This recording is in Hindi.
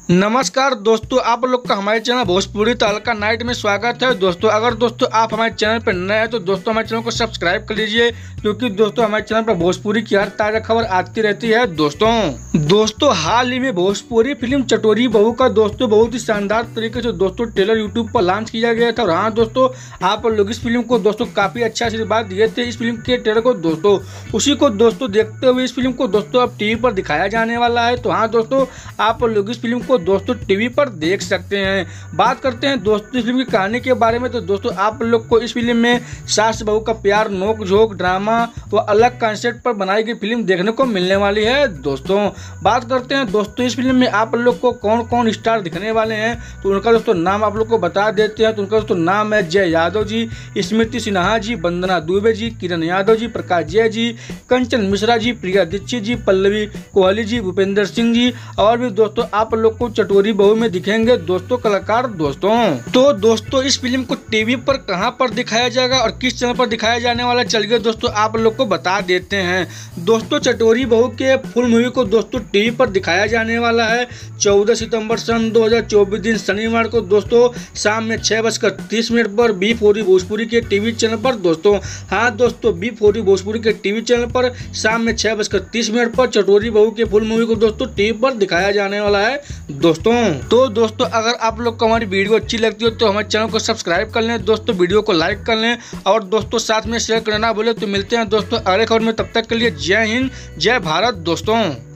नमस्कार दोस्तों, आप लोग का हमारे चैनल भोजपुरी तहलका नाइट में स्वागत है। दोस्तों अगर दोस्तों आप हमारे चैनल पर नए हैं तो दोस्तों हमारे चैनल को सब्सक्राइब कर लीजिए, क्योंकि दोस्तों हमारे चैनल पर भोजपुरी की हर ताज़ा खबर आती रहती है। दोस्तों हाल ही में भोजपुरी फिल्म चटोरी बहू का दोस्तों बहुत ही शानदार तरीके से दोस्तों ट्रेलर यूट्यूब पर लॉन्च किया गया था। और हाँ दोस्तों, आप लोग इस फिल्म को दोस्तों काफी अच्छा आशीर्वाद दिए थे इस फिल्म के ट्रेलर को। दोस्तों उसी को दोस्तों देखते हुए इस फिल्म को दोस्तों अब टीवी पर दिखाया जाने वाला है। तो हाँ दोस्तों, आप लोग इस फिल्म को दोस्तों टीवी पर देख सकते हैं। बात करते हैं दोस्तों इस फिल्म की कहानी के बारे में। तो दोस्तों आप लोग को इस फिल्म में सास बहू का प्यार, नोक झोंक, ड्रामा व अलग कॉन्सेप्ट पर बनाई गई फिल्म देखने को मिलने वाली है। दोस्तों बात करते हैं दोस्तों इस फिल्म में आप लोग को कौन कौन स्टार दिखने वाले हैं, तो उनका दोस्तों नाम आप लोग को बता देते हैं। तो उनका दोस्तों नाम है जय यादव जी, स्मृति सिन्हा जी, वंदना दुबे जी, किरण यादव जी, प्रकाश जय जी, कंचन मिश्रा जी, प्रिया दीक्षित जी, पल्लवी कोहली जी, भूपेंद्र सिंह जी और भी दोस्तों आप लोग को चटोरी बहू में दिखेंगे दोस्तों कलाकार। दोस्तों इस फिल्म को टीवी पर कहां पर दिखाया जाएगा और किस चैनल पर दिखाया जाने वाला, चलिए दोस्तों आप लोग को बता देते हैं। दोस्तों चटोरी बहू के फुल मूवी को दोस्तों टीवी पर दिखाया जाने वाला है 14 सितंबर सन 2024 दिन शनिवार को दोस्तों शाम में 6:30 पर B4 भोजपुरी के टीवी चैनल पर। दोस्तों हाँ दोस्तों, B4 भोजपुरी के टीवी चैनल पर शाम में 6:30 पर चटोरी बहू के फुल मूवी को दोस्तों टीवी पर दिखाया जाने वाला है। दोस्तों अगर आप लोग को हमारी वीडियो अच्छी लगती हो तो हमारे चैनल को सब्सक्राइब कर लें, दोस्तों वीडियो को लाइक कर लें और दोस्तों साथ में शेयर करना ना भूलें। तो मिलते हैं दोस्तों अगले खबर में, तब तक के लिए जय हिंद जय भारत दोस्तों।